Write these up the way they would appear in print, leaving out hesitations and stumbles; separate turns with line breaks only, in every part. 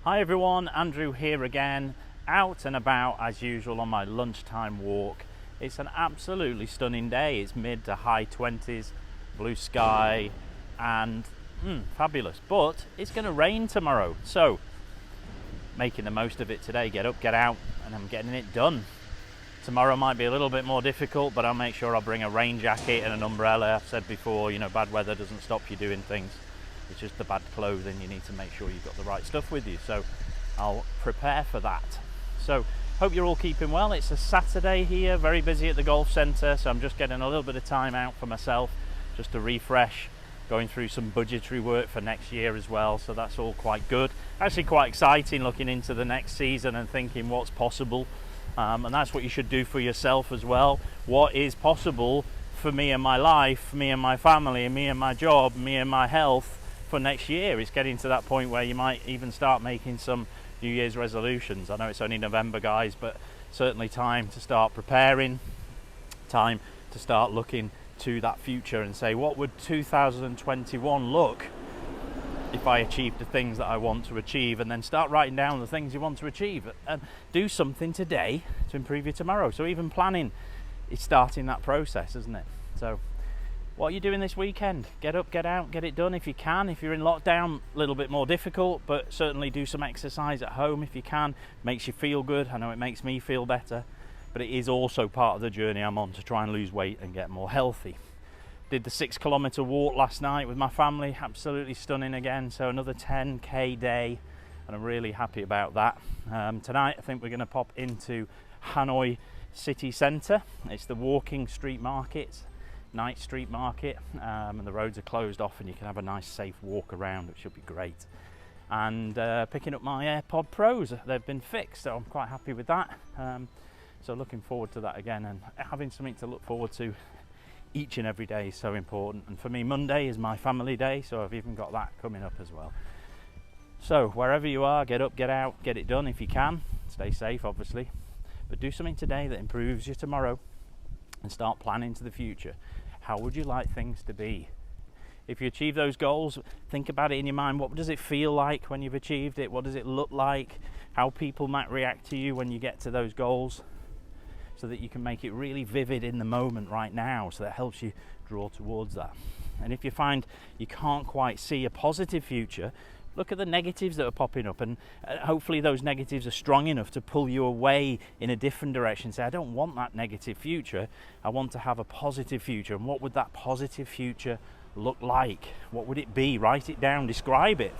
Hi everyone, Andrew here again, out and about as usual on my lunchtime walk. It's an absolutely stunning day. It's mid to high 20s, blue sky and fabulous. But it's going to rain tomorrow, so making the most of it today. Get up, get out, and I'm getting it done. Tomorrow might be a little bit more difficult, but I'll make sure I'll bring a rain jacket and an umbrella. I've said before, bad weather doesn't stop you doing things. It's just the bad clothing. You need to make sure you've got the right stuff with you. So I'll prepare for that. So hope you're all keeping well. It's a Saturday here, very busy at the golf centre. So I'm just getting a little bit of time out for myself, just to refresh, going through some budgetary work for next year as well. So that's all quite good. Actually quite exciting looking into the next season and thinking what's possible. And that's what you should do for yourself as well. What is possible for me and my life, me and my family, me and my job, me and my health for next year? It's getting to that point where you might even start making some New Year's resolutions. I know it's only November, guys, but certainly time to start preparing, time to start looking to that future and say, what would 2021 look if I achieved the things that I want to achieve? And then start writing down the things you want to achieve and do something today to improve your tomorrow. So even planning is starting that process, isn't it? So what are you doing this weekend? Get up, get out, get it done if you can. If you're in lockdown, a little bit more difficult, but certainly do some exercise at home if you can. Makes you feel good. I know it makes me feel better, but it is also part of the journey I'm on to try and lose weight and get more healthy. Did the 6-kilometre walk last night with my family, absolutely stunning again. So another 10k day, and I'm really happy about that. Tonight I think we're going to pop into Hanoi city centre. It's the walking street market, night street market, and the roads are closed off and you can have a nice safe walk around, which should be great. And picking up my AirPod Pros, they've been fixed, so I'm quite happy with that. So looking forward to that again, and having something to look forward to each and every day is so important. And for me, Monday is my family day, so I've even got that coming up as well. So wherever you are, get up, get out, get it done if you can. Stay safe, obviously, but do something today that improves your tomorrow and start planning to the future. How would you like things to be? If you achieve those goals, think about it in your mind. What does it feel like when you've achieved it? What does it look like? How people might react to you when you get to those goals, so that you can make it really vivid in the moment right now, so that helps you draw towards that. And if you find you can't quite see a positive future, look at the negatives that are popping up, and hopefully those negatives are strong enough to pull you away in a different direction. Say, I don't want that negative future, I want to have a positive future. And what would that positive future look like? What would it be? Write it down, describe it.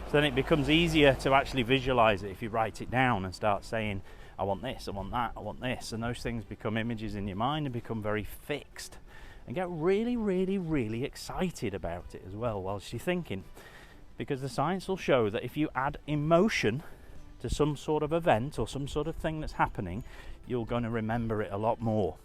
So then it becomes easier to actually visualize it if you write it down and start saying, I want this, I want that, I want this. And those things become images in your mind and become very fixed. And get really, really, really excited about it as well whilst you're thinking. Because the science will show that if you add emotion to some sort of event or some sort of thing that's happening, you're going to remember it a lot more.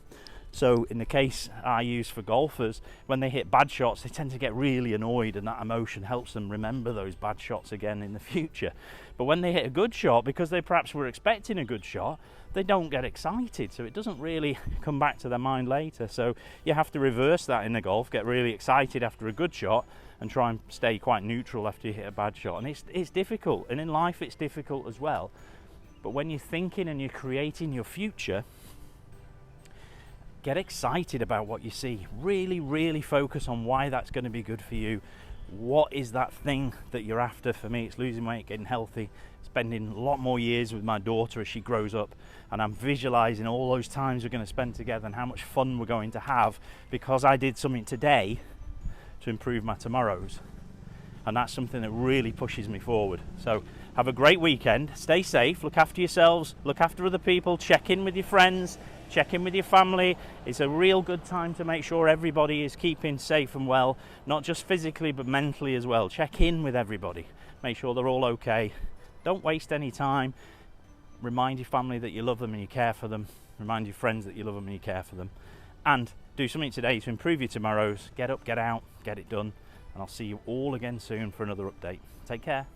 So in the case I use for golfers, when they hit bad shots, they tend to get really annoyed, and that emotion helps them remember those bad shots again in the future. But when they hit a good shot, because they perhaps were expecting a good shot, they don't get excited, so it doesn't really come back to their mind later. So you have to reverse that in the golf, get really excited after a good shot and try and stay quite neutral after you hit a bad shot. And it's difficult, and in life it's difficult as well. But when you're thinking and you're creating your future, get excited about what you see. Really, really focus on why that's going to be good for you. What is that thing that you're after? For me, it's losing weight, getting healthy, spending a lot more years with my daughter as she grows up, and I'm visualizing all those times we're going to spend together and how much fun we're going to have because I did something today to improve my tomorrows. And that's something that really pushes me forward. So have a great weekend, stay safe, look after yourselves, look after other people, check in with your friends, check in with your family. It's a real good time to make sure everybody is keeping safe and well, not just physically but mentally as well. Check in with everybody, make sure they're all okay. Don't waste any time. Remind your family that you love them and you care for them. Remind your friends that you love them and you care for them. And do something today to improve your tomorrows. Get up, get out, get it done. And I'll see you all again soon for another update. Take care.